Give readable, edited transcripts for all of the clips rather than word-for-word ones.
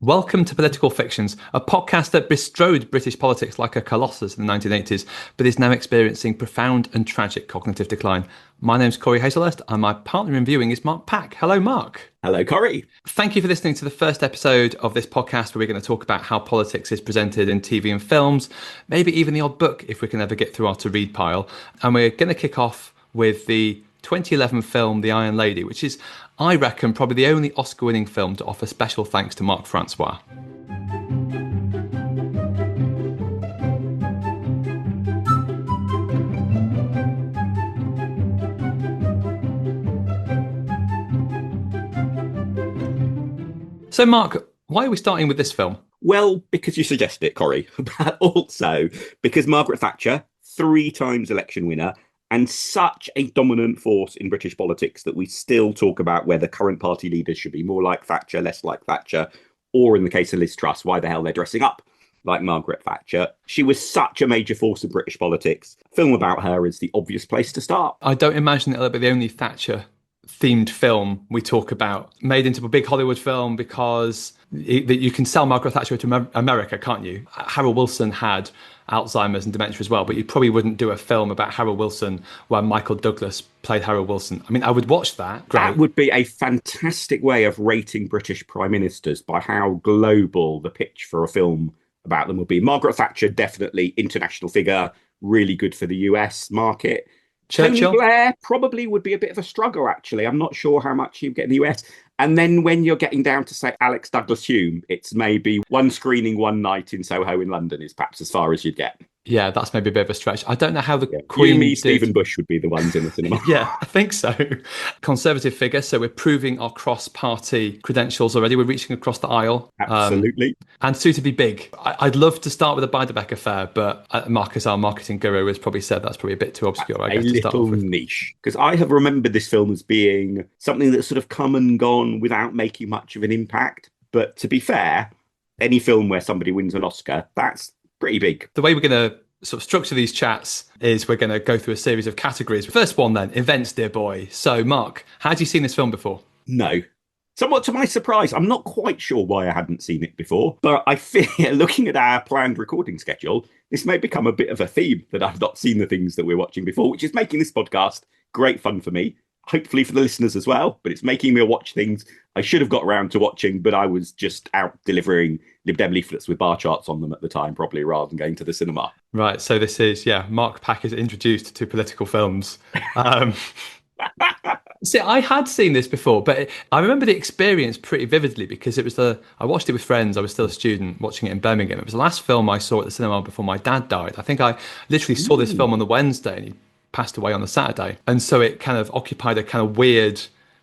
Welcome to Political Fictions, a podcast that bestrode British politics like a colossus in the 1980s, but is now experiencing profound and tragic cognitive decline. My name's Cory Hazelhurst, and my partner in viewing is Mark Pack. Hello, Mark. Hello, Cory. Thank you for listening to the first episode of this podcast where we're going to talk about how politics is presented in TV and films, maybe even the odd book if we can ever get through our to-read pile. And we're going to kick off with the 2011 film The Iron Lady, which is, I reckon, probably the only Oscar-winning film to offer special thanks to Marc Francois. So, Mark, why are we starting with this film? Well, because you suggested it, Cory, but also because Margaret Thatcher, 3 times election winner, and such a dominant force in British politics that we still talk about whether current party leaders should be more like Thatcher, less like Thatcher, or in the case of Liz Truss, why the hell they're dressing up like Margaret Thatcher. She was such a major force in British politics. A film about her is the obvious place to start. I don't imagine it'll be the only Thatcher themed film we talk about, made into a big Hollywood film, because you can sell Margaret Thatcher to America, can't you? Harold Wilson had Alzheimer's and dementia as well, but you probably wouldn't do a film about Harold Wilson where Michael Douglas played Harold Wilson. I mean, I would watch that. Great. That would be a fantastic way of rating British prime ministers, by how global the pitch for a film about them would be. Margaret Thatcher, definitely international figure, really good for the US market. Churchill? Tony Blair probably would be a bit of a struggle, actually. I'm not sure how much he'd get in the US. And then when you're getting down to, say, Alex Douglas Hume, it's maybe one screening one night in Soho in London is perhaps as far as you'd get. Yeah, that's maybe a bit of a stretch. I don't know how the Queen me, did. Stephen Bush would be the ones in the cinema. Yeah, I think so. Conservative figure, so we're proving our cross-party credentials already. We're reaching across the aisle. Absolutely. And suitably big. I'd love to start with a Beiderbecke affair, but Marcus, our marketing guru, has probably said that's probably a bit too obscure, I guess, a to start off little with. niche. Because I have remembered this film as being something that's sort of come and gone without making much of an impact. But to be fair, any film where somebody wins an Oscar, that's pretty big. The way we're going to sort of structure these chats is we're going to go through a series of categories. First one then, events, dear boy. So, Mark, had you seen this film before? No. Somewhat to my surprise, I'm not quite sure why I hadn't seen it before, but I fear, looking at our planned recording schedule, this may become a bit of a theme that I've not seen the things that we're watching before, which is making this podcast great fun for me, hopefully for the listeners as well, but it's making me watch things I should have got around to watching, but I was just out delivering Lib Dem leaflets with bar charts on them at the time, probably, rather than going to the cinema. Right, so this is, Mark Pack is introduced to political films. See, I had seen this before, but I remember the experience pretty vividly because it was I watched it with friends. I was still a student watching it in Birmingham. It was the last film I saw at the cinema before my dad died. I think I literally saw this film on the Wednesday and he passed away on the Saturday. And so it kind of occupied a kind of weird,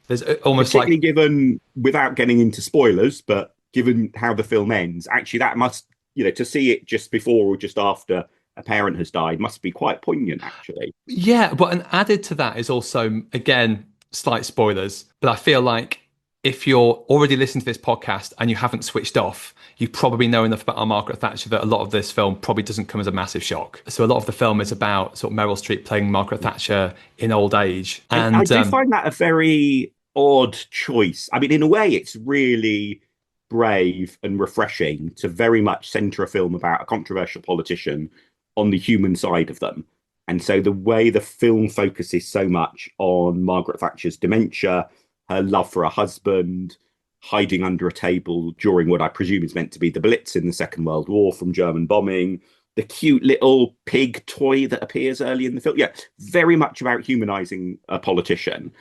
there's almost particularly like... given, without getting into spoilers, but given how the film ends, actually that must, to see it just before or just after a parent has died must be quite poignant, actually. Yeah, but and added to that is also, again, slight spoilers, but I feel like if you're already listening to this podcast and you haven't switched off, you probably know enough about our Margaret Thatcher that a lot of this film probably doesn't come as a massive shock. So a lot of the film is about sort of Meryl Streep playing Margaret Thatcher in old age. And I do find that a very odd choice. I mean, in a way, it's really brave and refreshing to very much centre a film about a controversial politician on the human side of them. And so the way the film focuses so much on Margaret Thatcher's dementia, her love for her husband, hiding under a table during what I presume is meant to be the Blitz in the Second World War from German bombing, the cute little pig toy that appears early in the film. Yeah, very much about humanising a politician.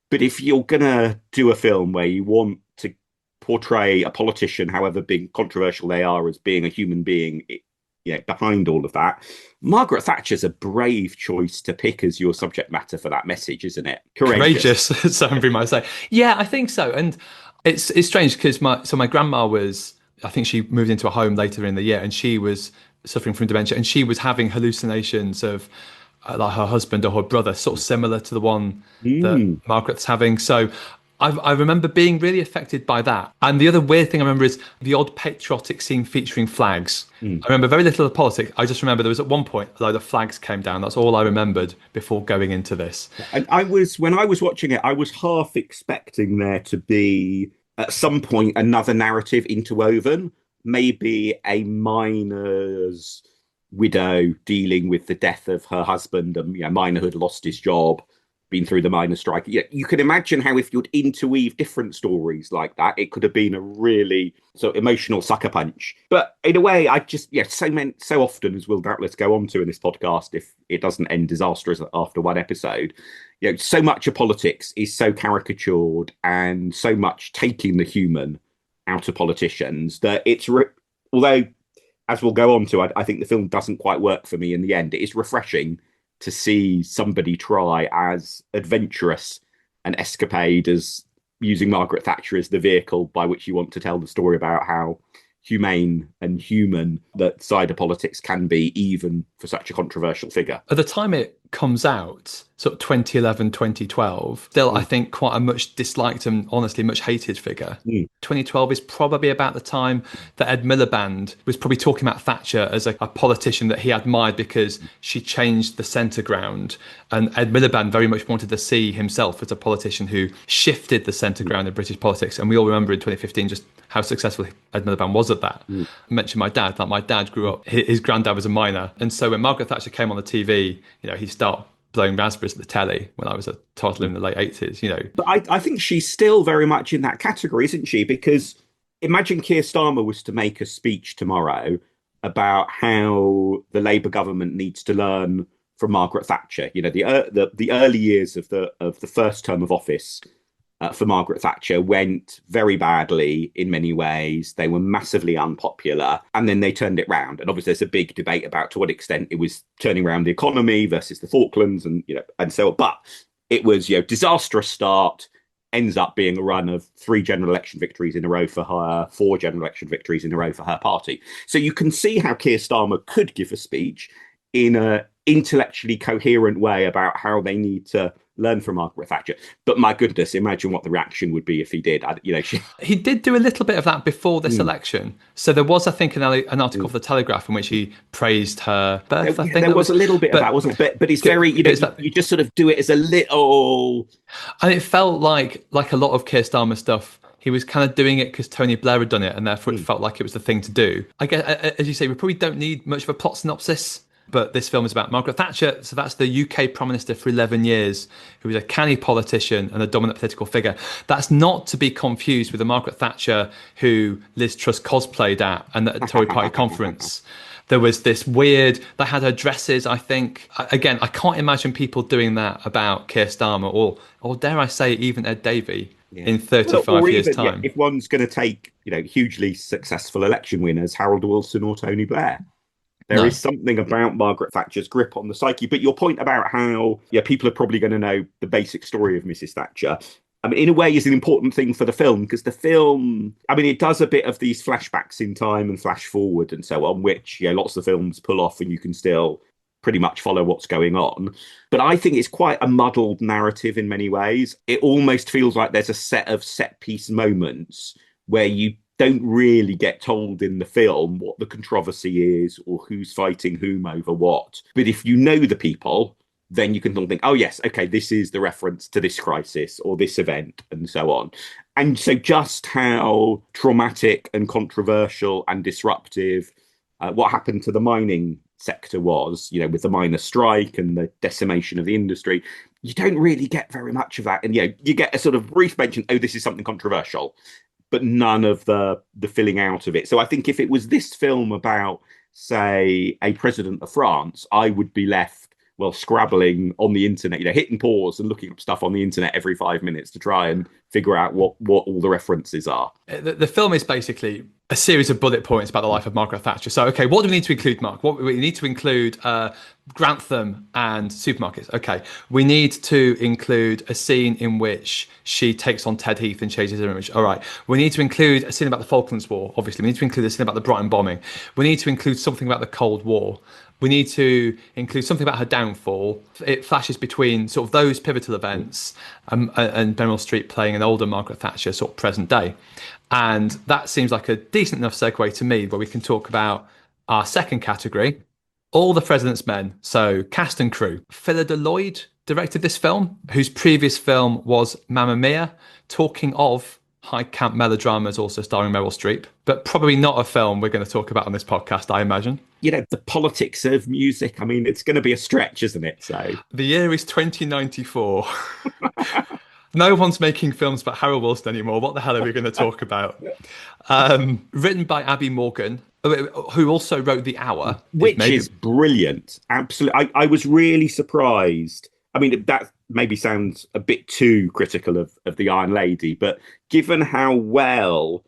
But if you're going to do a film where you want to portray a politician, however big controversial they are, as being a human being, behind all of that, Margaret Thatcher's a brave choice to pick as your subject matter for that message, isn't it? Courageous, somebody might say. Yeah, I think so. And it's strange because my grandma was, I think she moved into a home later in the year, and she was suffering from dementia, and she was having hallucinations of like her husband or her brother, sort of similar to the one that Margaret's having. So I remember being really affected by that. And the other weird thing I remember is the odd patriotic scene featuring flags. I remember very little of politics. I just remember there was at one point a load of flags came down. That's all I remembered before going into this. And when I was watching it, I was half expecting there to be at some point another narrative interwoven, maybe a miner's widow dealing with the death of her husband, and miner had lost his job, been through the miner strike. You can imagine how if you'd interweave different stories like that, it could have been a really sort of emotional sucker punch. But in a way, I just so often, as we'll doubtless go on to in this podcast, if it doesn't end disastrous after one episode, so much of politics is so caricatured and so much taking the human out of politicians that although, as we'll go on to, I think the film doesn't quite work for me in the end. It is refreshing to see somebody try as adventurous an escapade as using Margaret Thatcher as the vehicle by which you want to tell the story about how humane and human that side of politics can be, even for such a controversial figure. At the time it comes out, sort of 2011, 2012, still, I think, quite a much disliked and honestly much hated figure. 2012 is probably about the time that Ed Miliband was probably talking about Thatcher as a politician that he admired because she changed the centre ground. And Ed Miliband very much wanted to see himself as a politician who shifted the centre ground in British politics. And we all remember in 2015 just how successful Ed Miliband was at that. I mentioned my dad. Like, my dad grew up, his granddad was a miner. And so when Margaret Thatcher came on the TV, he started blowing raspberries at the telly when I was a toddler in the late 80s. But I think she's still very much in that category, isn't she? Because imagine Keir Starmer was to make a speech tomorrow about how the Labour government needs to learn from Margaret Thatcher. The early years of the first term of office for Margaret Thatcher went very badly in many ways. They were massively unpopular, and then they turned it round. And obviously, there's a big debate about to what extent it was turning around the economy versus the Falklands, and so on. But it was disastrous start. Ends up being a run of 3 general election victories in a row for her, 4 general election victories in a row for her party. So you can see how Keir Starmer could give a speech in a intellectually coherent way about how they need to learn from Margaret Thatcher. But my goodness, imagine what the reaction would be if he did. He did do a little bit of that before this election. So there was, I think, an article for the Telegraph in which he praised her birth. There was a little bit of that, wasn't it? But it's very, you just sort of do it as a little. And it felt like a lot of Keir Starmer stuff, he was kind of doing it because Tony Blair had done it, and therefore it felt like it was the thing to do. I guess, as you say, we probably don't need much of a plot synopsis. But this film is about Margaret Thatcher. So that's the UK Prime Minister for 11 years, who was a canny politician and a dominant political figure. That's not to be confused with the Margaret Thatcher who Liz Truss cosplayed at and at the Tory Party conference. There was this weird, they had her dresses, I think. Again, I can't imagine people doing that about Keir Starmer or dare I say, even Ed Davey in 35 years' time. If one's going to take, hugely successful election winners, Harold Wilson or Tony Blair. There is something about Margaret Thatcher's grip on the psyche. But your point about how people are probably going to know the basic story of Mrs. Thatcher, I mean, in a way, is an important thing for the film, because the film, I mean, it does a bit of these flashbacks in time and flash forward and so on, which lots of films pull off and you can still pretty much follow what's going on. But I think it's quite a muddled narrative in many ways. It almost feels like there's a set of set piece moments where you don't really get told in the film what the controversy is or who's fighting whom over what. But if you know the people, then you can think, oh, yes, okay, this is the reference to this crisis or this event and so on. And so just how traumatic and controversial and disruptive what happened to the mining sector was, with the miner strike and the decimation of the industry, you don't really get very much of that. And, you get a sort of brief mention, oh, this is something controversial, but none of the filling out of it. So I think if it was this film about, say, a president of France, I would be left, scrabbling on the internet, hitting pause and looking up stuff on the internet every 5 minutes to try and figure out what all the references are. The film is basically a series of bullet points about the life of Margaret Thatcher. So, okay, what do we need to include, Mark? What we need to include Grantham and supermarkets. Okay, we need to include a scene in which she takes on Ted Heath and changes her image. All right, we need to include a scene about the Falklands War. Obviously, we need to include a scene about the Brighton bombing. We need to include something about the Cold War. We need to include something about her downfall. It flashes between sort of those pivotal events and Meryl Streep playing an older Margaret Thatcher, sort of present day. And that seems like a decent enough segue to me where we can talk about our second category, All the President's Men. So cast and crew. Phyllida Lloyd directed this film, whose previous film was Mamma Mia. Talking of high camp melodramas also starring Meryl Streep, but probably not a film we're going to talk about on this podcast, I imagine. The politics of music. I mean, it's going to be a stretch, isn't it? So The year is 2094. No one's making films about Harold Wilson anymore. What the hell are we going to talk about? Written by Abby Morgan, who also wrote The Hour. Which is brilliant. Absolutely. I was really surprised. I mean, that maybe sounds a bit too critical of The Iron Lady, but given how well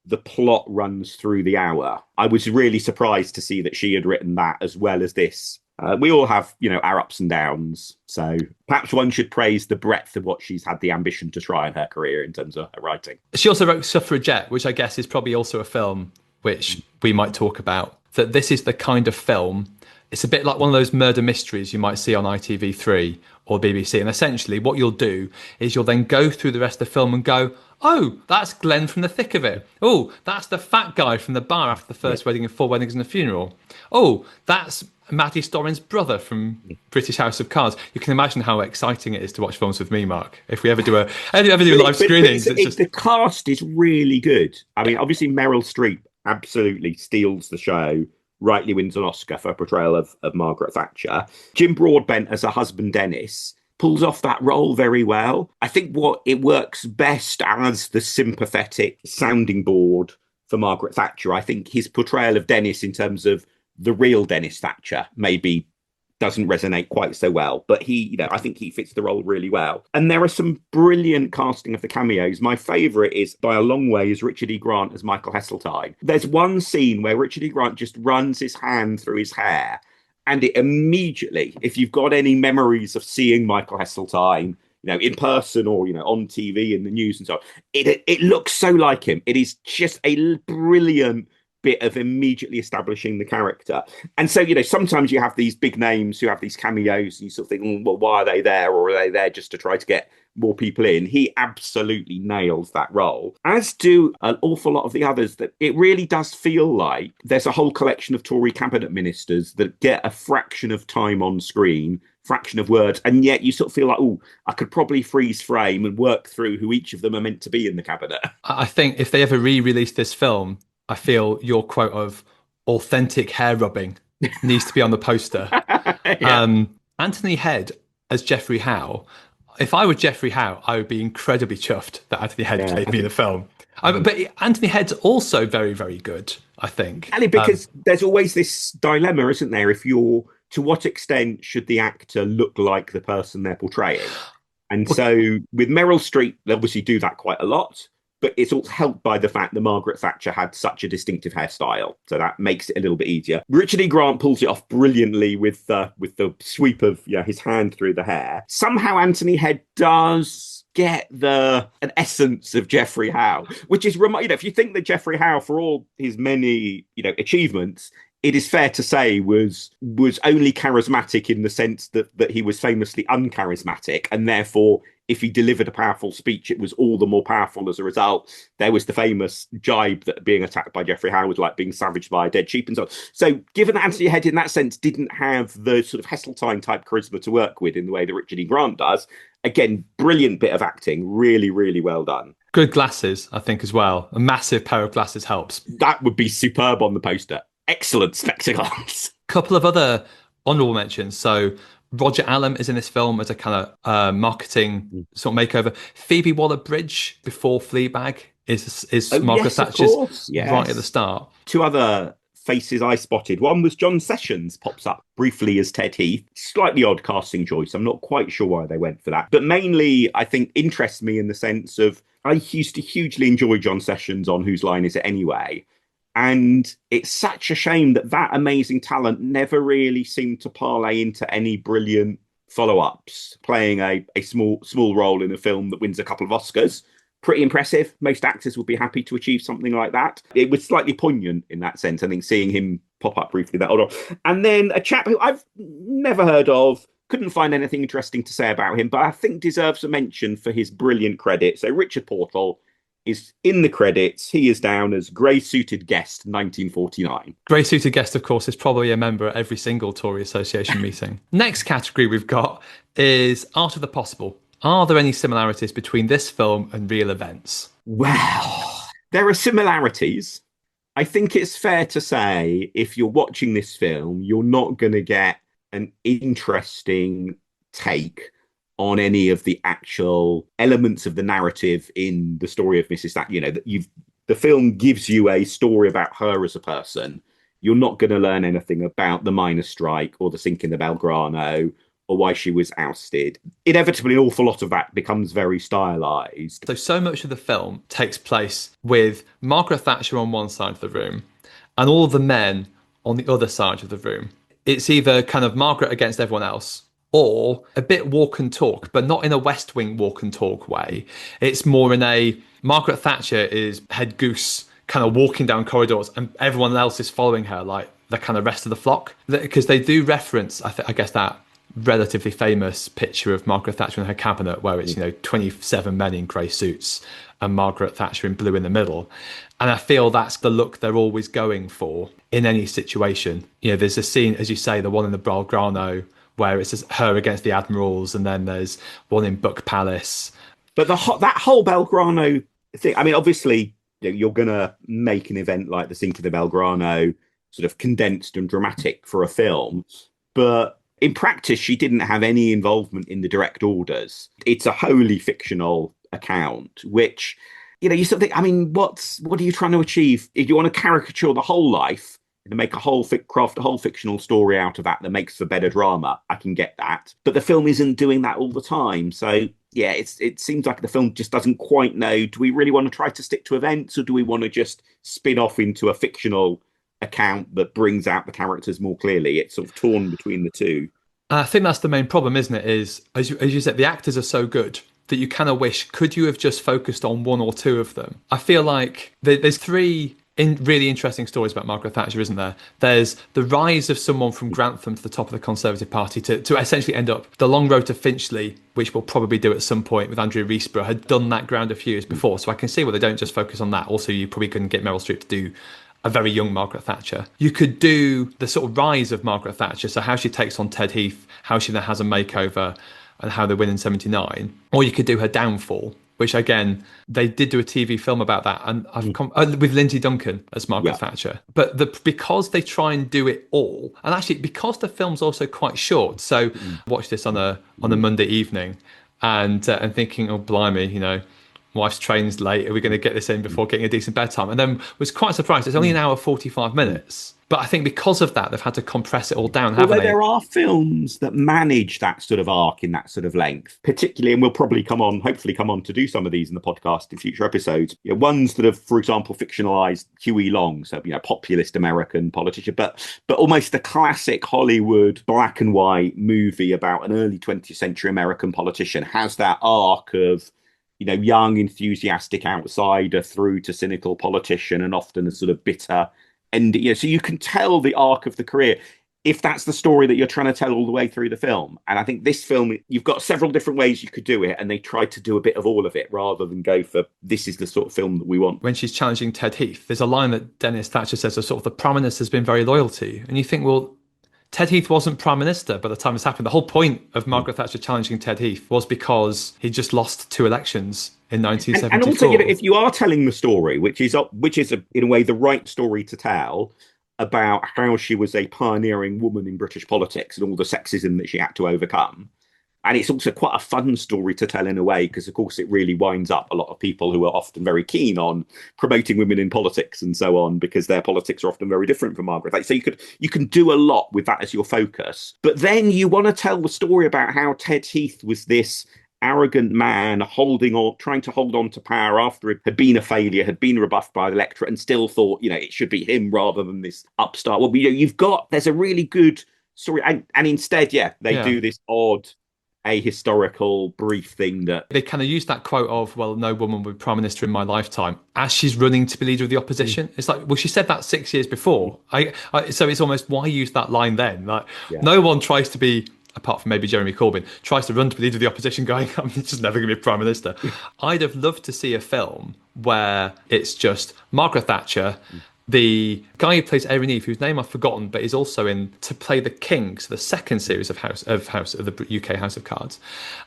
the plot runs through The Hour, I was really surprised to see that she had written that as well as this. We all have, our ups and downs. So perhaps one should praise the breadth of what she's had the ambition to try in her career in terms of her writing. She also wrote Suffragette, which I guess is probably also a film which we might talk about. That this is the kind of film, it's a bit like one of those murder mysteries you might see on ITV3 or BBC. And essentially what you'll do is you'll then go through the rest of the film and go, oh, that's Glenn from The Thick of It. Oh, that's the fat guy from the bar after the first wedding and 4 weddings and a funeral. Oh, that's Maddie Storin's brother from British House of Cards. You can imagine how exciting it is to watch films with me, Mark. If we ever do live screenings, the cast is really good. I mean, obviously Meryl Streep absolutely steals the show. Rightly wins an Oscar for her portrayal of Margaret Thatcher. Jim Broadbent as her husband Dennis pulls off that role very well. I think it works best as the sympathetic sounding board for Margaret Thatcher. I think his portrayal of Dennis in terms of the real Dennis Thatcher maybe doesn't resonate quite so well, but I think he fits the role really well. And there are some brilliant casting of the cameos. My favourite is, by a long way, is Richard E. Grant as Michael Heseltine. There's one scene where Richard E. Grant just runs his hand through his hair, and it immediately, if you've got any memories of seeing Michael Heseltine, in person or, on TV in the news and so on, it looks so like him. It is just a brilliant bit of immediately establishing the character. And so, sometimes you have these big names who have these cameos and you sort of think, well, why are they there? Or are they there just to try to get more people in? He absolutely nails that role, as do an awful lot of the others. That it really does feel like there's a whole collection of Tory cabinet ministers that get a fraction of time on screen, fraction of words, and yet you sort of feel like, oh, I could probably freeze frame and work through who each of them are meant to be in the cabinet. I think if they ever re-release this film, I feel your quote of authentic hair rubbing needs to be on the poster. Yeah. Anthony Head as Geoffrey Howe. If I were Geoffrey Howe, I would be incredibly chuffed that Anthony Head played me in the film. But Anthony Head's also very, very good, I think. Because there's always this dilemma, isn't there? To what extent should the actor look like the person they're portraying? And so with Meryl Streep, they obviously do that quite a lot. But it's all helped by the fact that Margaret Thatcher had such a distinctive hairstyle. So that makes it a little bit easier. Richard E. Grant pulls it off brilliantly with the sweep of his hand through the hair. Somehow Anthony Head does get an essence of Geoffrey Howe, which is, if you think that Geoffrey Howe, for all his many, achievements, it is fair to say was only charismatic in the sense that he was famously uncharismatic, and therefore if he delivered a powerful speech, it was all the more powerful as a result. There was the famous jibe that being attacked by Geoffrey Howe was like being savaged by a dead sheep and so on. So given that Anthony Head in that sense didn't have the sort of Heseltine type charisma to work with in the way that Richard E. Grant does, again, brilliant bit of acting, really, really well done. Good glasses, I think, as well. A massive pair of glasses helps. That would be superb on the poster. Excellent spectacles. Couple of other honourable mentions. So Roger Allam is in this film as a kind of marketing sort of makeover. Phoebe Waller-Bridge before Fleabag is Margaret Thatcher's right at the start. Two other faces I spotted. One was John Sessions pops up briefly as Ted Heath. Slightly odd casting choice. I'm not quite sure why they went for that. But mainly, I think, interests me in the sense of I used to hugely enjoy John Sessions on Whose Line Is It Anyway? And it's such a shame that amazing talent never really seemed to parlay into any brilliant follow-ups. Playing a small role in a film that wins a couple of Oscars. Pretty impressive. Most actors would be happy to achieve something like that. It was slightly poignant in that sense, I think, seeing him pop up briefly that odd. And then a chap who I've never heard of, couldn't find anything interesting to say about him, but I think deserves a mention for his brilliant credit. So Richard Portal is in the credits. He is down as grey-suited guest 1949. Grey-suited guest, of course, is probably a member at every single Tory Association meeting. Next category we've got is Art of the Possible. Are there any similarities between this film and real events? Well, there are similarities. I think it's fair to say if you're watching this film, you're not going to get an interesting take on any of the actual elements of the narrative in the story of Mrs. That. That the film gives you a story about her as a person. You're not going to learn anything about the miners' strike or the sinking of Belgrano or why she was ousted. Inevitably, an awful lot of that becomes very stylized. So much of the film takes place with Margaret Thatcher on one side of the room and all of the men on the other side of the room. It's either kind of Margaret against everyone else or a bit walk and talk, but not in a West Wing walk and talk way. It's more in a Margaret Thatcher is head goose kind of walking down corridors and everyone else is following her like the kind of rest of the flock. Because they do reference, I guess, that relatively famous picture of Margaret Thatcher in her cabinet where it's 27 men in grey suits and Margaret Thatcher in blue in the middle, and I feel that's the look they're always going for in any situation. There's a scene, as you say, the one in the Belgrano where it's just her against the admirals, and then there's one in Buck Palace. But that whole Belgrano thing, I mean, obviously you're gonna make an event like the sinking of Belgrano sort of condensed and dramatic for a film, but in practice, she didn't have any involvement in the direct orders. It's a wholly fictional account, which, you sort of think, I mean, what are you trying to achieve? If you want to caricature the whole life and make craft a whole fictional story out of that makes for better drama, I can get that. But the film isn't doing that all the time. So, yeah, it seems like the film just doesn't quite know, do we really want to try to stick to events or do we want to just spin off into a fictional account that brings out the characters more clearly? It's sort of torn between the two. I think that's the main problem, isn't it? Is as you said, the actors are so good that you kind of wish, could you have just focused on one or two of them? I feel like there's three really interesting stories about Margaret Thatcher, isn't there? There's the rise of someone from Grantham to the top of the Conservative Party to essentially end up the long road to Finchley, which we'll probably do at some point with Andrew Riseborough, had done that ground a few years before. So I can see why they don't just focus on that. Also, you probably couldn't get Meryl Streep to do a very young Margaret Thatcher. You could do the sort of rise of Margaret Thatcher, so how she takes on Ted Heath, how she then has a makeover, and how they win in 79. Or you could do her downfall, which again, they did do a TV film about that, and with Lindsay Duncan as Margaret Thatcher. But because they try and do it all, and actually because the film's also quite short, so watch this on a Monday evening, and thinking, oh blimey, wife's train's late. Are we going to get this in before getting a decent bedtime? And then was quite surprised. It's only an hour 45 minutes. But I think because of that, they've had to compress it all down, haven't they? There are films that manage that sort of arc in that sort of length, particularly, and we'll probably hopefully come on to do some of these in the podcast in future episodes. Ones that have, for example, fictionalized Huey Long, so populist American politician, but almost a classic Hollywood black and white movie about an early 20th century American politician has that arc of young, enthusiastic outsider through to cynical politician and often a sort of bitter end. So you can tell the arc of the career if that's the story that you're trying to tell all the way through the film. And I think this film, you've got several different ways you could do it, and they tried to do a bit of all of it rather than go for this is the sort of film that we want. When she's challenging Ted Heath, there's a line that Dennis Thatcher says, sort of the Prime Minister has been very loyal to you. And you think, well, Ted Heath wasn't Prime Minister by the time this happened. The whole point of Margaret Thatcher challenging Ted Heath was because he just lost 2 elections in 1974. And also, if you are telling the story, which is in a way the right story to tell about how she was a pioneering woman in British politics and all the sexism that she had to overcome, and it's also quite a fun story to tell in a way because, of course, it really winds up a lot of people who are often very keen on promoting women in politics and so on because their politics are often very different from Margaret. So you can do a lot with that as your focus. But then you want to tell the story about how Ted Heath was this arrogant man trying to hold on to power after it had been a failure, had been rebuffed by the electorate, and still thought, it should be him rather than this upstart. Well, there's a really good story. And instead, they do this odd ahistorical brief thing that they kind of use that quote of, well, no woman will be prime minister in my lifetime, as she's running to be leader of the opposition. It's like, well, she said that 6 years before. So it's almost, why use that line then? No one tries to be, apart from maybe Jeremy Corbyn, tries to run to be leader of the opposition going, I'm just never going to be prime minister. I'd have loved to see a film where it's just Margaret Thatcher, The guy who plays Aaron Eve, whose name I've forgotten, but is also in To Play the King, so the second series of House of the UK House of Cards,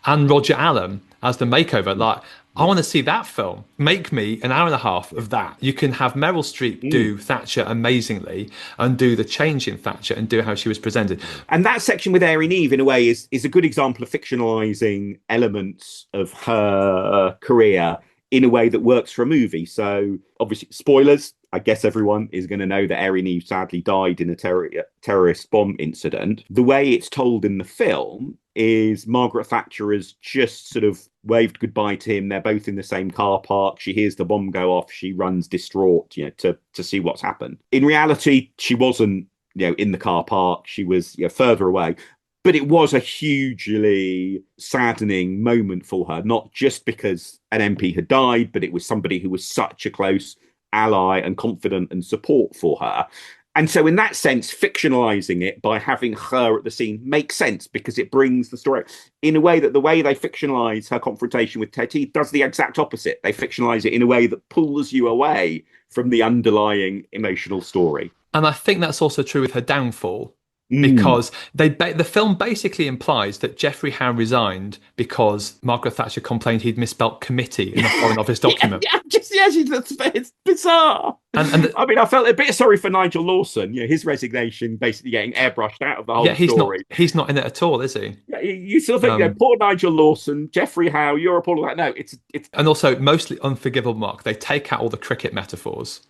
and Roger Allam as the makeover. Like, I want to see that film. Make me an hour and a half of that. You can have Meryl Streep do Thatcher amazingly and do the change in Thatcher and do how she was presented. And that section with Erin Eve, in a way, is a good example of fictionalizing elements of her career in a way that works for a movie. So, obviously, spoilers. I guess everyone is going to know that Erin Eve sadly died in a terrorist bomb incident. The way it's told in the film is Margaret Thatcher has just sort of waved goodbye to him. They're both in the same car park. She hears the bomb go off. She runs distraught, to see what's happened. In reality, she wasn't, in the car park. She was further away. But it was a hugely saddening moment for her, not just because an MP had died, but it was somebody who was such a close ally and confidant and support for her. And so in that sense, fictionalizing it by having her at the scene makes sense because it brings the story in a way that the way they fictionalize her confrontation with Teddy does the exact opposite. They fictionalize it in a way that pulls you away from the underlying emotional story. And I think that's also true with her downfall. Because the film basically implies that Geoffrey Howe resigned because Margaret Thatcher complained he'd misspelt committee in a Foreign Office document. It's bizarre. And I mean, I felt a bit sorry for Nigel Lawson. His resignation basically getting airbrushed out of the whole story. He's not in it at all, is he? Yeah, you sort of think, poor Nigel Lawson, Geoffrey Howe, you're a poor like no, it's and also mostly unforgivable. Mark, they take out all the cricket metaphors.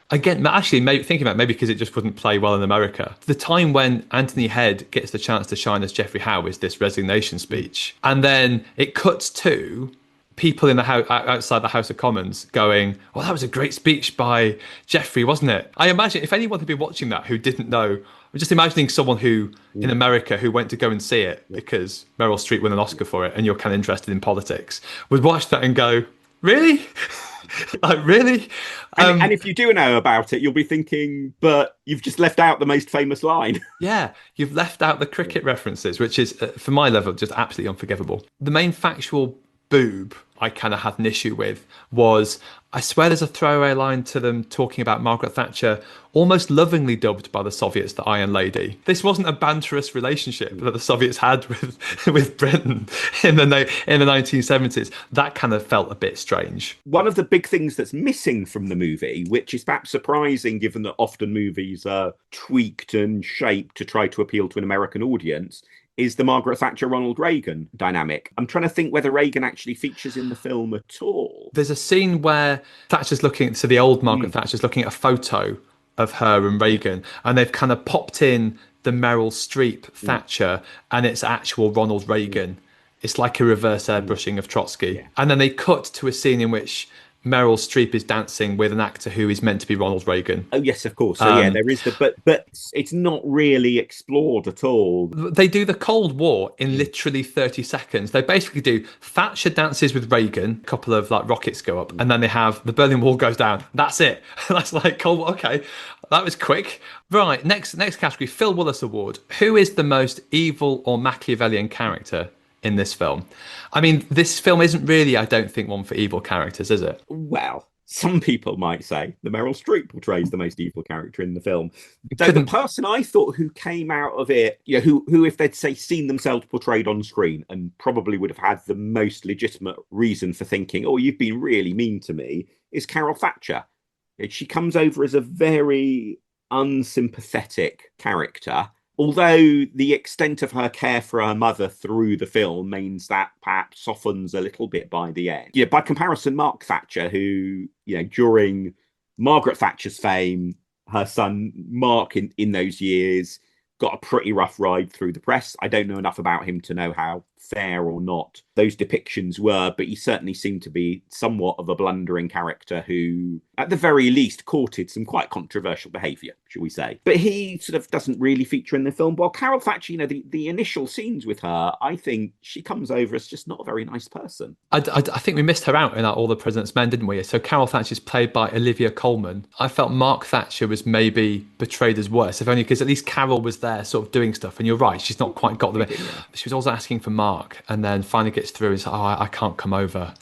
Again, actually, thinking about it, maybe because it just wouldn't play well in America. The time when Anthony Head gets the chance to shine as Geoffrey Howe is this resignation speech. And then it cuts to people in the house, outside the House of Commons going, well, that was a great speech by Geoffrey, wasn't it? I imagine if anyone had been watching that who didn't know, I'm just imagining someone who, in America, who went to go and see it because Meryl Streep won an Oscar for it and you're kind of interested in politics, would watch that and go, really? Like, really? And if you do know about it, you'll be thinking, but you've just left out the most famous line. Yeah, you've left out the cricket references, which is, for my level, just absolutely unforgivable. The main factual boob I kind of had an issue with was, I swear there's a throwaway line to them talking about Margaret Thatcher almost lovingly dubbed by the Soviets the Iron Lady. This wasn't a banterous relationship that the Soviets had with Britain in the 1970s. That kind of felt a bit strange. One of the big things that's missing from the movie, which is perhaps surprising given that often movies are tweaked and shaped to try to appeal to an American audience, is the Margaret Thatcher-Ronald Reagan dynamic. I'm trying to think whether Reagan actually features in the film at all. There's a scene where Thatcher's looking, so the old Margaret Thatcher's looking at a photo of her and Reagan, and they've kind of popped in the Meryl Streep Thatcher, and it's actual Ronald Reagan. It's like a reverse airbrushing of Trotsky. Yeah. And then they cut to a scene in which Meryl Streep is dancing with an actor who is meant to be Ronald Reagan. Oh, yes, of course. So, yeah, there is but it's not really explored at all. They do the Cold War in literally 30 seconds. They basically do Thatcher dances with Reagan, a couple of like rockets go up, and then they have the Berlin Wall goes down. That's it. That's like Cold War. Okay, that was quick. Right, next category, Phil Willis Award. Who is the most evil or Machiavellian character in this film? I mean, this film isn't really, I don't think, one for evil characters, is it? Well, some people might say the Meryl Streep portrays the most evil character in the film. So the person I thought who came out of it, who if they'd say seen themselves portrayed on screen and probably would have had the most legitimate reason for thinking, oh, you've been really mean to me, is Carol Thatcher. She comes over as a very unsympathetic character. Although the extent of her care for her mother through the film means that perhaps softens a little bit by the end. Yeah, by comparison, Mark Thatcher, who, during Margaret Thatcher's fame, her son Mark in those years got a pretty rough ride through the press. I don't know enough about him to know how fair or not those depictions were, but he certainly seemed to be somewhat of a blundering character who, at the very least, courted some quite controversial behaviour, shall we say. But he sort of doesn't really feature in the film. While Carol Thatcher, the initial scenes with her, I think she comes over as just not a very nice person. I think we missed her out in All the President's Men, didn't we? So Carol Thatcher's played by Olivia Colman. I felt Mark Thatcher was maybe portrayed as worse, if only because at least Carol was there sort of doing stuff. And you're right, she's not quite got the bit. She was also asking for Mark, and then finally gets through and says, I can't come over.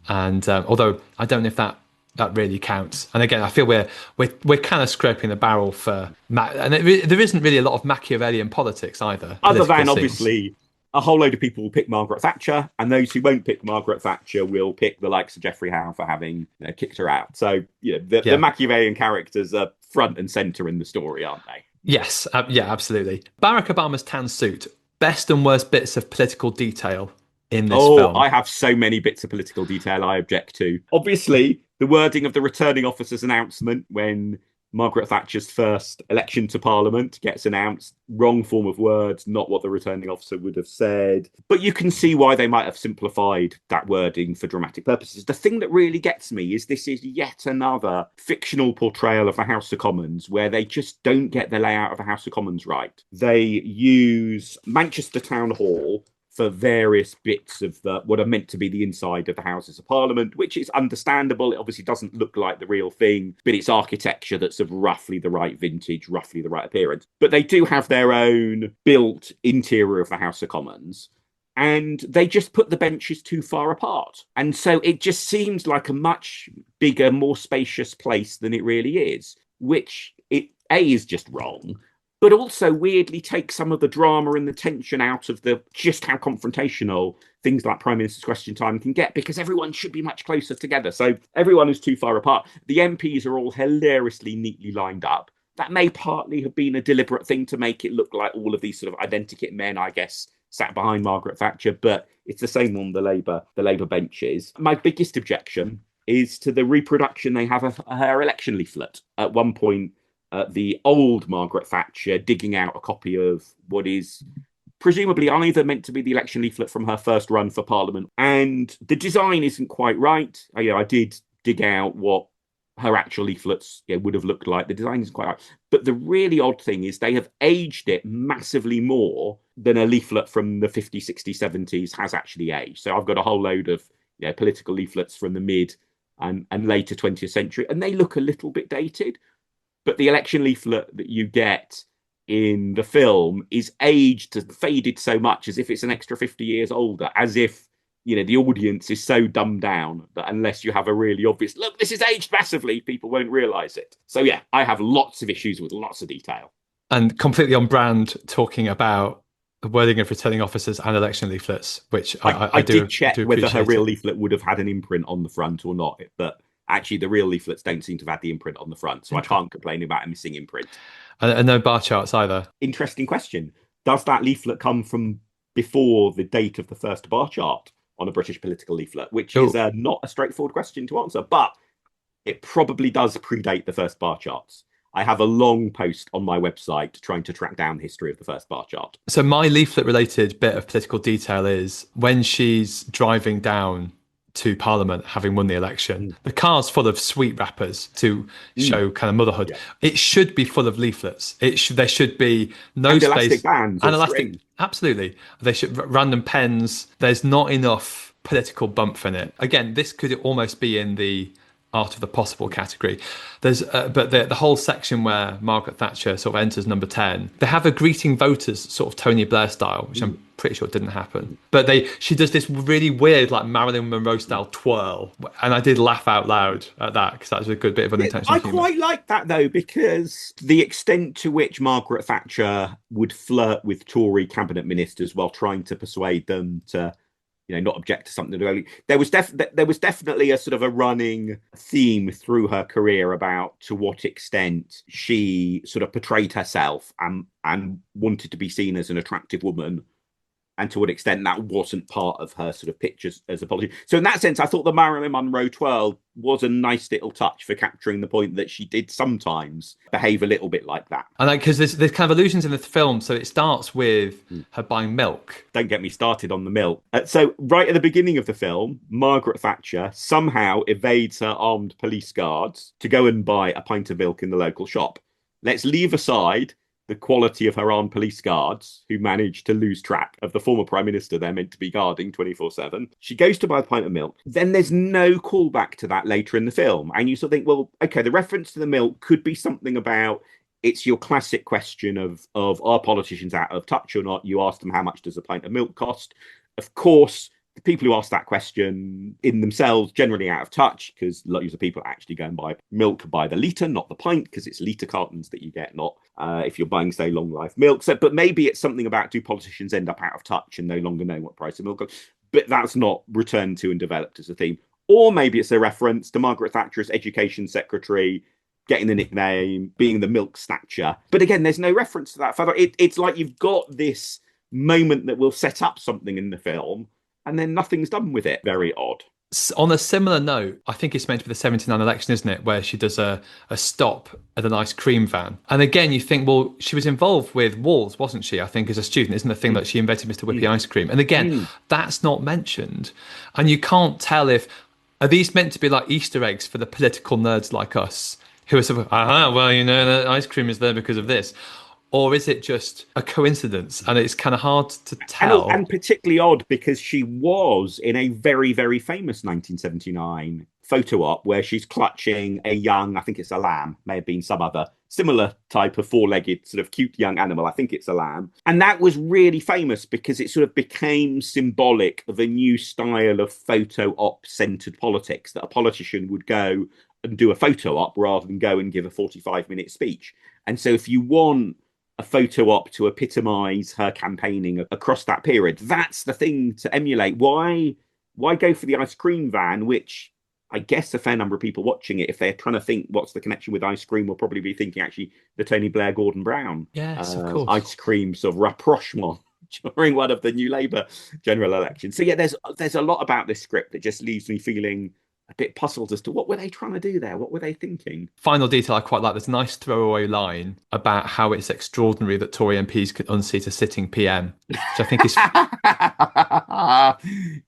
And although I don't know if that that really counts. And again, I feel we're kind of scraping the barrel for and there isn't really a lot of Machiavellian politics either. Other Political than scenes. obviously a whole load of people will pick Margaret Thatcher, and those who won't pick Margaret Thatcher will pick the likes of Geoffrey Howe for having kicked her out. So the Yeah. Machiavellian characters are front and center in the story, aren't they? Yes. Yeah. Absolutely. Barack Obama's tan suit. Best and worst bits of political detail in this Oh, film. I have so many bits of political detail I object to. Obviously, the wording of the returning officer's announcement when Margaret Thatcher's first election to Parliament gets announced. Wrong form of words, not what the returning officer would have said. But you can see why they might have simplified that wording for dramatic purposes. The thing that really gets me is this is yet another fictional portrayal of the House of Commons where they just don't get the layout of the House of Commons right. They use Manchester Town Hall for various bits of what are meant to be the inside of the Houses of Parliament, which is understandable. It obviously doesn't look like the real thing, but it's architecture that's of roughly the right vintage, roughly the right appearance. But they do have their own built interior of the House of Commons, and they just put the benches too far apart. And so it just seems like a much bigger, more spacious place than it really is, which is just wrong, but also weirdly takes some of the drama and the tension out of just how confrontational things like Prime Minister's Question Time can get, because everyone should be much closer together. So everyone is too far apart. The MPs are all hilariously neatly lined up. That may partly have been a deliberate thing to make it look like all of these sort of identikit men, I guess, sat behind Margaret Thatcher, but it's the same on the Labour benches. My biggest objection is to the reproduction they have of her election leaflet. At one point, the old Margaret Thatcher digging out a copy of what is presumably either meant to be the election leaflet from her first run for Parliament, and the design isn't quite right. I did dig out what her actual leaflets would have looked like. The design isn't quite right. But the really odd thing is they have aged it massively more than a leaflet from the 50s, 60s, 70s has actually aged. So I've got a whole load of political leaflets from the mid and later 20th century, and they look a little bit dated. But the election leaflet that you get in the film is aged and faded so much as if it's an extra 50 years older, as if the audience is so dumbed down that unless you have a really obvious look, this is aged massively, people won't realize it. So I have lots of issues with lots of detail. And completely on brand, talking about the wording of returning officers and election leaflets, which I did check do whether her real it. leaflet would have had an imprint on the front or not, but actually the real leaflets don't seem to have had the imprint on the front, so I can't complain about a missing imprint. And no bar charts either. Interesting question. Does that leaflet come from before the date of the first bar chart on a British political leaflet, which is not a straightforward question to answer, but it probably does predate the first bar charts. I have a long post on my website trying to track down the history of the first bar chart. So my leaflet related bit of political detail is when she's driving down to Parliament, having won the election, the car's full of sweet wrappers to show kind of motherhood. It should be full of leaflets. There should be no and space. Elastic bands And elastic. Absolutely. They should random pens. There's not enough political bump in it. Again, this could almost be in the art of the possible category. There's but the whole section where Margaret Thatcher sort of enters number 10, they have a greeting voters sort of Tony Blair style, which I'm pretty sure didn't happen. But she does this really weird like Marilyn Monroe style twirl, and I did laugh out loud at that because that was a good bit of unintentional humor. I quite like that though, because the extent to which Margaret Thatcher would flirt with Tory cabinet ministers while trying to persuade them to not object to something. There was definitely a sort of a running theme through her career about to what extent she sort of portrayed herself and wanted to be seen as an attractive woman, and to what extent that wasn't part of her sort of pictures as a politician. So in that sense, I thought the Marilyn Monroe twirl was a nice little touch for capturing the point that she did sometimes behave a little bit like that. And because there's kind of allusions in the film, so it starts with her buying milk. Don't get me started on the milk. So right at the beginning of the film, Margaret Thatcher somehow evades her armed police guards to go and buy a pint of milk in the local shop. Let's leave aside the quality of her armed police guards, who managed to lose track of the former Prime Minister they're meant to be guarding 24/7. She goes to buy a pint of milk. Then there's no callback to that later in the film. And you sort of think, well, okay, the reference to the milk could be something about, it's your classic question of are politicians out of touch or not? You ask them, how much does a pint of milk cost? Of course, people who ask that question in themselves generally out of touch, because loads of people actually go and buy milk by the litre, not the pint, because it's litre cartons that you get, not if you're buying, say, long life milk. So, but maybe it's something about, do politicians end up out of touch and no longer know what price of milk is? But that's not returned to and developed as a theme. Or maybe it's a reference to Margaret Thatcher as education secretary, getting the nickname, being the milk snatcher. But again, there's no reference to that further. It's like you've got this moment that will set up something in the film, and then nothing's done with it. Very odd. On a similar note, I think it's meant to be the 79 election, isn't it? Where she does a stop at an ice cream van. And again, you think, well, she was involved with Walls, wasn't she? I think as a student, isn't the thing that she invented Mr. Whippy ice cream? And again, that's not mentioned. And you can't tell if, are these meant to be like Easter eggs for the political nerds like us who are sort of, well, you know, the ice cream is there because of this? Or is it just a coincidence? And it's kind of hard to tell. And particularly odd because she was in a very, very famous 1979 photo op where she's clutching a young, I think it's a lamb, may have been some other similar type of four-legged sort of cute young animal. I think it's a lamb. And that was really famous because it sort of became symbolic of a new style of photo op-centered politics, that a politician would go and do a photo op rather than go and give a 45-minute speech. And so if you want a photo op to epitomize her campaigning across that period, that's the thing to emulate. Why go for the ice cream van, which I guess a fair number of people watching it, if they're trying to think what's the connection with ice cream, will probably be thinking actually the Tony Blair, Gordon Brown of course. ice cream sort of rapprochement during one of the new Labour general elections. So yeah, there's a lot about this script that just leaves me feeling a bit puzzled as to what were they trying to do there? What were they thinking? Final detail I quite like, there's a nice throwaway line about how it's extraordinary that Tory MPs could unseat a sitting PM, which I think is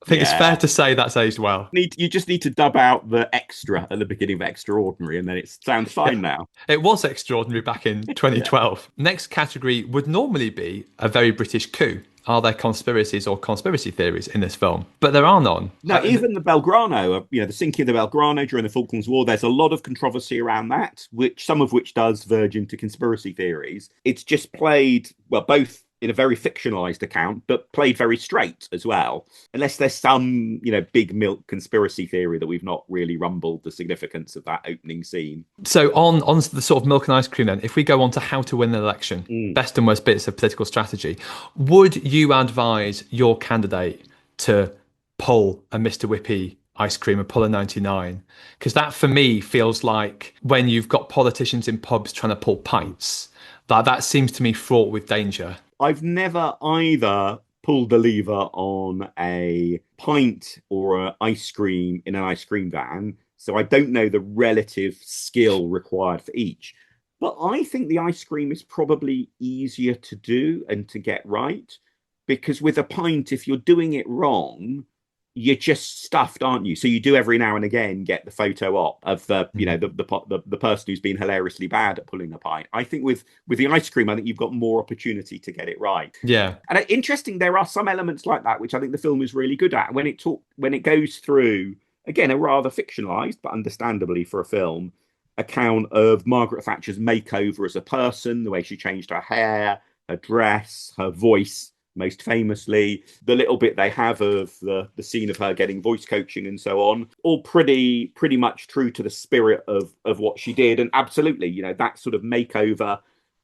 it's fair to say that's aged well. You just need to dub out the extra at the beginning of extraordinary and then it sounds fine now. It was extraordinary back in 2012. Next category would normally be a very British coup. Are there conspiracies or conspiracy theories in this film? But there are none. No, even the Belgrano, the sinking of the Belgrano during the Falklands War, there's a lot of controversy around that, some of which does verge into conspiracy theories. It's just played, well, both in a very fictionalized account, but played very straight as well. Unless there's some, big milk conspiracy theory that we've not really rumbled the significance of that opening scene. So on the sort of milk and ice cream then, if we go on to how to win an election, best and worst bits of political strategy, would you advise your candidate to pull a Mr. Whippy ice cream and pull a 99? Because that for me feels like when you've got politicians in pubs trying to pull pints, that seems to me fraught with danger. I've never either pulled the lever on a pint or an ice cream in an ice cream van, so I don't know the relative skill required for each. But I think the ice cream is probably easier to do and to get right, because with a pint, if you're doing it wrong, you're just stuffed, aren't you? So you do every now and again get the photo op of the person who's been hilariously bad at pulling a pint. I think with the ice cream, I think you've got more opportunity to get it right. Yeah. And interesting, there are some elements like that which I think the film is really good at. When it goes through, again, a rather fictionalized, but understandably for a film, account of Margaret Thatcher's makeover as a person, the way she changed her hair, her dress, her voice. Most famously, the little bit they have of the scene of her getting voice coaching and so on, all pretty much true to the spirit of what she did. And absolutely, that sort of makeover,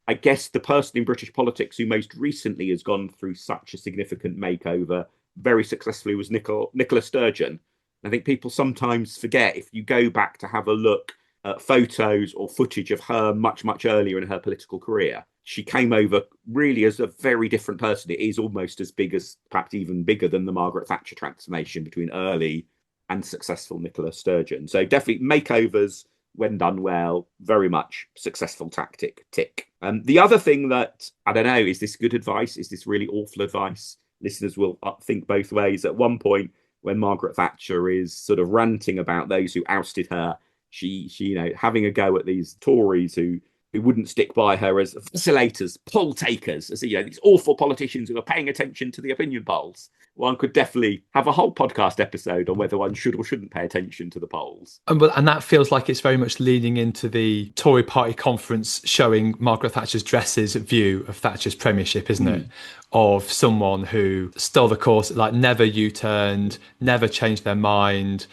I guess the person in British politics who most recently has gone through such a significant makeover very successfully was Nicola Sturgeon. I think people sometimes forget, if you go back to have a look at photos or footage of her much, much earlier in her political career, she came over really as a very different person. It is almost as big as, perhaps even bigger than the Margaret Thatcher transformation between early and successful Nicola Sturgeon. So definitely makeovers, when done well, very much successful tactic, tick. The other thing that, I don't know, is this good advice? Is this really awful advice? Listeners will think both ways. At one point, when Margaret Thatcher is sort of ranting about those who ousted her, she having a go at these Tories who wouldn't stick by her as facilitators, poll takers, as these awful politicians who are paying attention to the opinion polls. one could definitely have a whole podcast episode on whether one should or shouldn't pay attention to the polls. And that feels like it's very much leading into the Tory party conference showing Margaret Thatcher's dresses view of Thatcher's premiership, isn't it? Of someone who stole the course, like never U-turned, never changed their mind,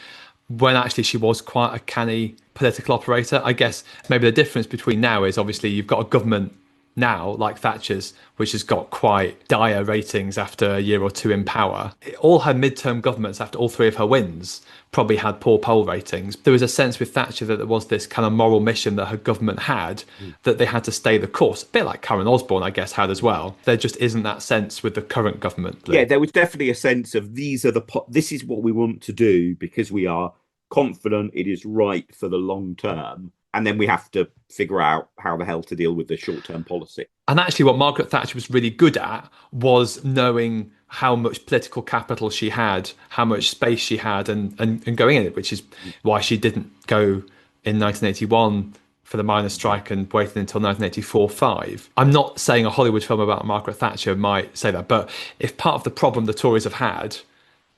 when actually she was quite a canny political operator. I guess maybe the difference between now is obviously you've got a government now, like Thatcher's, which has got quite dire ratings after a year or two in power. All her midterm governments, after all three of her wins, probably had poor poll ratings. There was a sense with Thatcher that there was this kind of moral mission that her government had, that they had to stay the course, a bit like Karen Osborne, I guess, had as well. There just isn't that sense with the current government. Yeah, there was definitely a sense of this is what we want to do because we are confident it is right for the long term. And then we have to figure out how the hell to deal with the short-term policy. And actually, what Margaret Thatcher was really good at was knowing how much political capital she had, how much space she had, and going in it, which is why she didn't go in 1981 for the miners' strike and waited until 1984-5. I'm not saying a Hollywood film about Margaret Thatcher might say that, but if part of the problem the Tories have had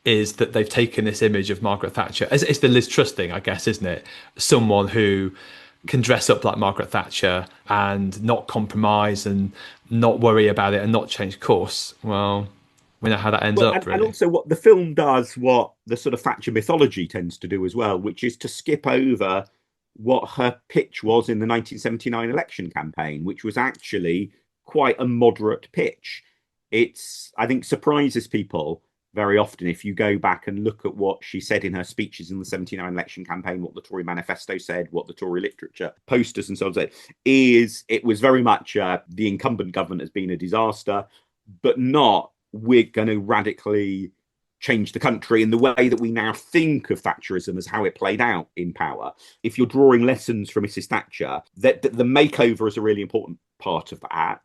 is that they've taken this image of Margaret Thatcher, it's the Liz Truss thing, I guess, isn't it? Someone who can dress up like Margaret Thatcher and not compromise and not worry about it and not change course. Well, we know how that ends up, really. And also what the film does, what the sort of Thatcher mythology tends to do as well, which is to skip over what her pitch was in the 1979 election campaign, which was actually quite a moderate pitch. It's, I think, surprises people very often if you go back and look at what she said in her speeches in the 79 election campaign, what the Tory manifesto said, what the Tory literature posters and so on said, is it was very much the incumbent government has been a disaster, but not we're going to radically change the country in the way that we now think of Thatcherism as how it played out in power. If you're drawing lessons from Mrs. Thatcher, that the makeover is a really important part of that,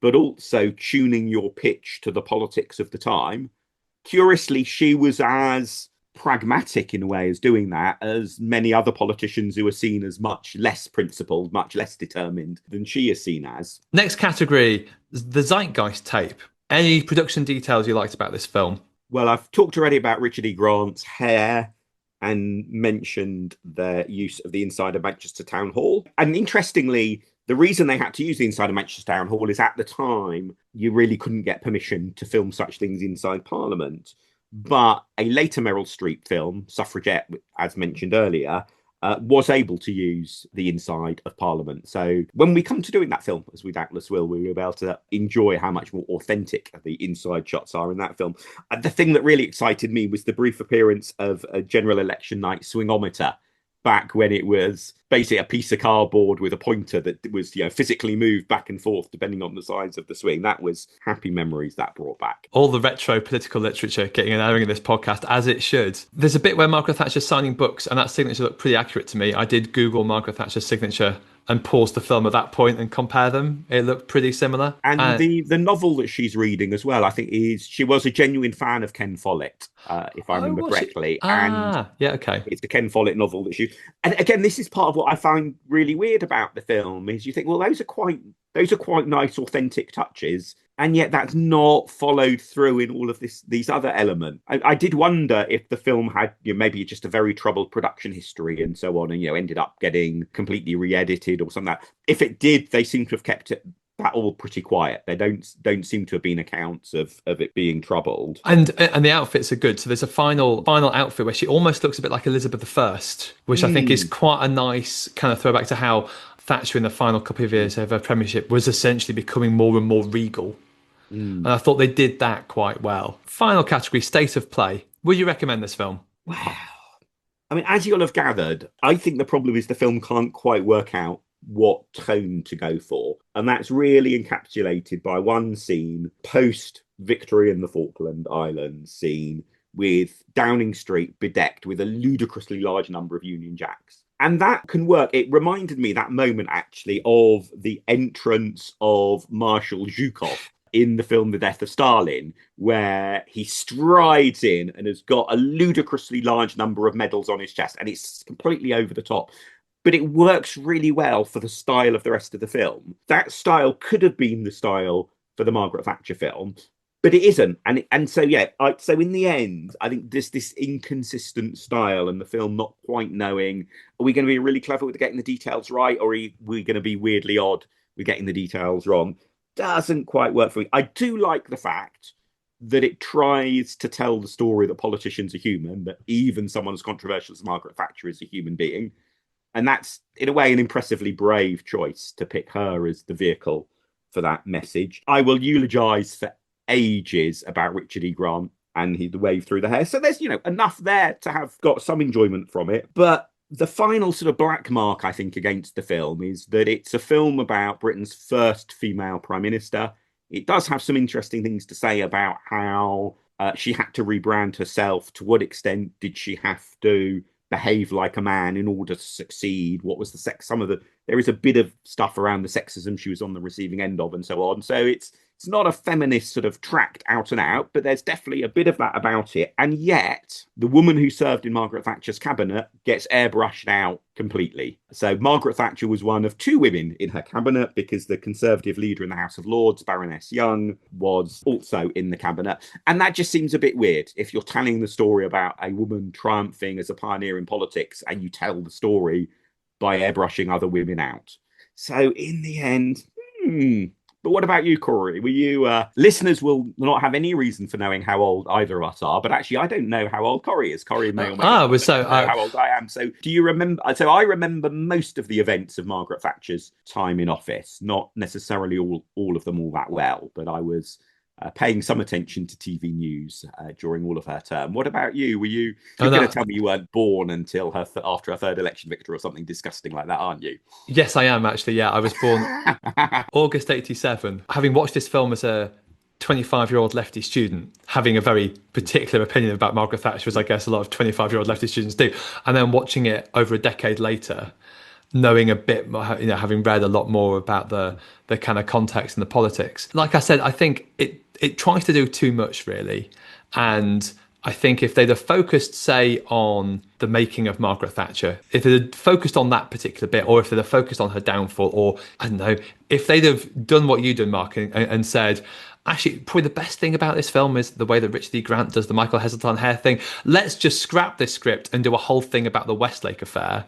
but also tuning your pitch to the politics of the time. Curiously, she was as pragmatic in a way as doing that as many other politicians who are seen as much less principled, much less determined than she is seen as. Next category, the Zeitgeist tape. Any production details you liked about this film? Well, I've talked already about Richard E. Grant's hair and mentioned the use of the inside of Manchester Town Hall. And interestingly, the reason they had to use the inside of Manchester Town Hall is at the time, you really couldn't get permission to film such things inside Parliament. But a later Meryl Streep film, Suffragette, as mentioned earlier, was able to use the inside of Parliament. So when we come to doing that film, as we doubtless will, we will be able to enjoy how much more authentic the inside shots are in that film. The thing that really excited me was the brief appearance of a general election night swingometer, back when it was basically a piece of cardboard with a pointer that was, physically moved back and forth depending on the size of the swing. That was happy memories that brought back. All the retro political literature getting an airing in this podcast, as it should. There's a bit where Margaret Thatcher's signing books, and that signature looked pretty accurate to me. I did Google Margaret Thatcher's signature and pause the film at that point and compare them. It looked pretty similar. And the novel that she's reading as well, I think, she was a genuine fan of Ken Follett, if I remember correctly. And yeah, okay. It's the Ken Follett novel that she... And again, this is part of what I find really weird about the film, is you think, well, those are quite nice, authentic touches. And yet that's not followed through in all of these other elements. I did wonder if the film had maybe just a very troubled production history and so on, and ended up getting completely re-edited or something like that. If it did, they seem to have kept that all pretty quiet. There don't seem to have been accounts of it being troubled. And the outfits are good. So there's a final outfit where she almost looks a bit like Elizabeth I, which I think is quite a nice kind of throwback to how Thatcher in the final couple of years of her premiership was essentially becoming more and more regal. And I thought they did that quite well. Final category, state of play. Would you recommend this film? Wow. I mean, as you'll have gathered, I think the problem is the film can't quite work out what tone to go for. And that's really encapsulated by one scene post victory in the Falkland Islands scene with Downing Street bedecked with a ludicrously large number of Union Jacks. And that can work. It reminded me that moment actually of the entrance of Marshal Zhukov in the film The Death of Stalin, where he strides in and has got a ludicrously large number of medals on his chest, and it's completely over the top. But it works really well for the style of the rest of the film. That style could have been the style for the Margaret Thatcher film, but it isn't. And so yeah, so in the end, I think this inconsistent style and the film not quite knowing, are we going to be really clever with getting the details right, or are we going to be weirdly odd with getting the details wrong, doesn't quite work for me. I do like the fact that it tries to tell the story that politicians are human, that even someone as controversial as Margaret Thatcher is a human being. And that's, in a way, an impressively brave choice to pick her as the vehicle for that message. I will eulogize for ages about Richard E. Grant and the wave through the hair. So there's, enough there to have got some enjoyment from it. But the final sort of black mark, I think, against the film is that it's a film about Britain's first female prime minister. It does have some interesting things to say about how she had to rebrand herself. To what extent did she have to behave like a man in order to succeed? What was the sex? There is a bit of stuff around the sexism she was on the receiving end of and so on. So it's not a feminist sort of tract out and out, but there's definitely a bit of that about it. And yet the woman who served in Margaret Thatcher's cabinet gets airbrushed out completely. So Margaret Thatcher was one of two women in her cabinet, because the Conservative leader in the House of Lords, Baroness Young, was also in the cabinet. And that just seems a bit weird. If you're telling the story about a woman triumphing as a pioneer in politics and you tell the story by airbrushing other women out. So in the end, But what about you, Cory? Were you listeners will not have any reason for knowing how old either of us are, but actually I don't know how old Cory is. Cory may or may not know how old I am. So do you remember? So I remember most of the events of Margaret Thatcher's time in office, not necessarily all of them all that well, but I was paying some attention to TV news during all of her term. What about you? You're going to tell me you weren't born until after her third election victory or something disgusting like that, aren't you? Yes, I am actually. Yeah, I was born August 87. Having watched this film as a 25-year-old lefty student, having a very particular opinion about Margaret Thatcher, as I guess a lot of 25-year-old lefty students do, and then watching it over a decade later, knowing a bit more, having read a lot more about the kind of context and the politics. Like I said, I think it tries to do too much, really. And I think if they'd have focused, say, on the making of Margaret Thatcher, if they'd have focused on that particular bit, or if they'd have focused on her downfall, or I don't know, if they'd have done what you done, Mark, and said, actually, probably the best thing about this film is the way that Richard E. Grant does the Michael Heseltine hair thing. Let's just scrap this script and do a whole thing about the Westlake affair.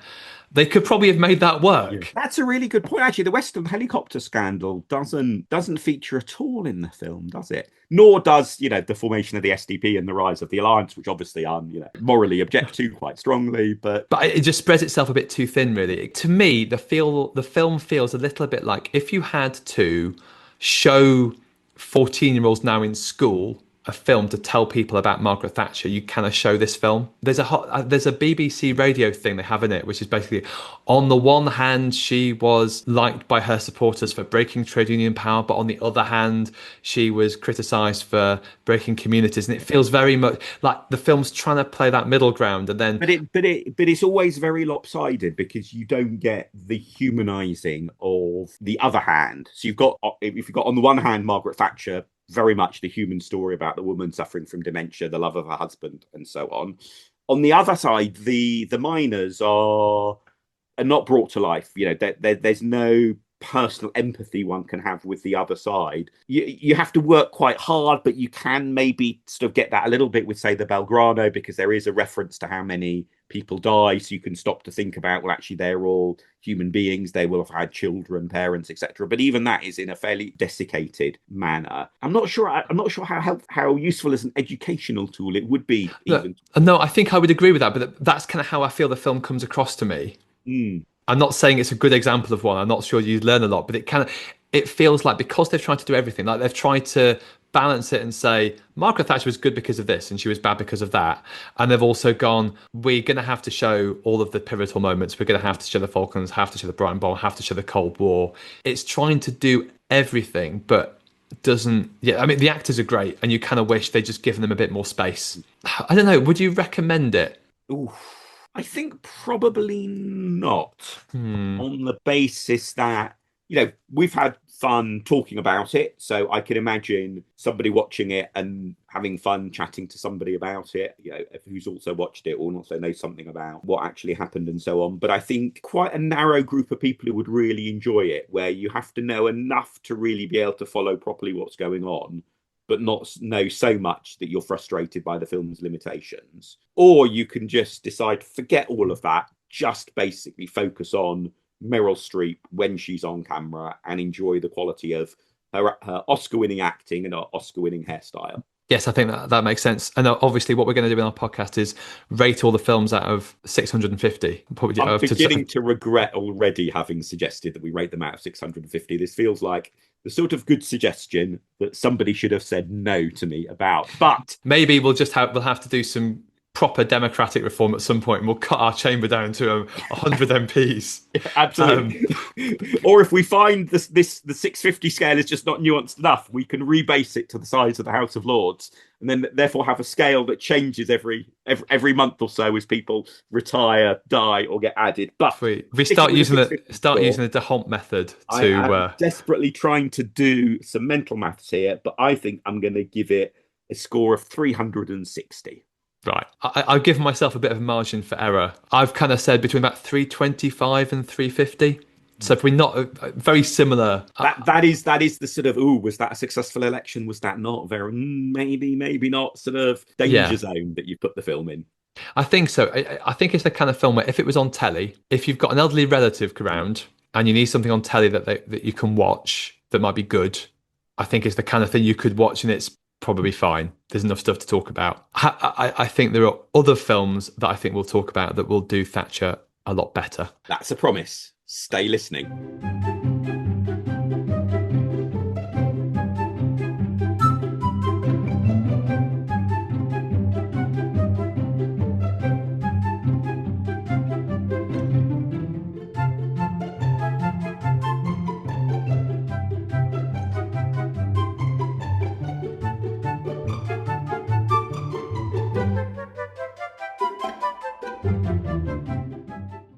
They could probably have made that work. Yeah. That's a really good point. Actually, the Western helicopter scandal doesn't feature at all in the film, does it? Nor does, the formation of the SDP and the rise of the Alliance, which obviously I'm, morally object to quite strongly. But it just spreads itself a bit too thin, really. To me, the film feels a little bit like if you had to show 14-year-olds now in school a film to tell people about Margaret Thatcher, you kind of show this film. There's a BBC radio thing they have in it, which is basically, on the one hand, she was liked by her supporters for breaking trade union power, but on the other hand, she was criticised for breaking communities. And it feels very much like the film's trying to play that middle ground, and then but it's always very lopsided, because you don't get the humanising of the other hand. So if you've got on the one hand Margaret Thatcher, very much the human story about the woman suffering from dementia, the love of her husband, and so on. On the other side, the miners are not brought to life. There's no personal empathy one can have with the other side. You have to work quite hard, but you can maybe sort of get that a little bit with, say, the Belgrano, because there is a reference to how many people die, so you can stop to think about, well, actually they're all human beings, they will have had children, parents, etc. But even that is in a fairly desiccated manner. I'm not sure how useful as an educational tool it would be. No, I think I would agree with that, but that's kind of how I feel the film comes across to me. I'm not saying it's a good example of one. I'm not sure you'd learn a lot, but it feels like, because they've tried to do everything, like they've tried to balance it and say Margaret Thatcher was good because of this and she was bad because of that, and they've also gone, we're going to have to show all of the pivotal moments, we're going to have to show the Falklands, have to show the Brighton Bomb, have to show the Cold War. It's trying to do everything, but doesn't. I mean, the actors are great, and you kind of wish they'd just given them a bit more space. I don't know, would you recommend it? Ooh, I think probably not, on the basis that we've had fun talking about it. So I can imagine somebody watching it and having fun chatting to somebody about it, who's also watched it or also knows something about what actually happened and so on. But I think quite a narrow group of people who would really enjoy it, where you have to know enough to really be able to follow properly what's going on, but not know so much that you're frustrated by the film's limitations. Or you can just decide, forget all of that, just basically focus on Meryl Streep when she's on camera and enjoy the quality of her Oscar-winning acting and her Oscar-winning hairstyle. Yes, I think that makes sense. And obviously, what we're going to do in our podcast is rate all the films out of 650. Probably I'm beginning to regret already having suggested that we rate them out of 650. This feels like the sort of good suggestion that somebody should have said no to me about. But maybe we'll have to do some proper democratic reform at some point, and we'll cut our chamber down to 100 MPs. Absolutely. Or if we find the 650 scale is just not nuanced enough, we can rebase it to the size of the House of Lords, and then therefore have a scale that changes every month or so as people retire, die, or get added. But we start using the D'Hondt method to. I'm desperately trying to do some mental maths here, but I think I'm going to give it a score of 360. Right. I've given myself a bit of a margin for error. I've kind of said between about 325 and 350. So if we're not very similar. That is the sort of, was that a successful election? Was that not? Very maybe not, sort of danger zone that you've put the film in. I think so. I think it's the kind of film where if it was on telly, if you've got an elderly relative around and you need something on telly that you can watch that might be good, I think it's the kind of thing you could watch and it's probably fine. There's enough stuff to talk about. I think there are other films that I think we'll talk about that will do Thatcher a lot better. That's a promise. Stay listening.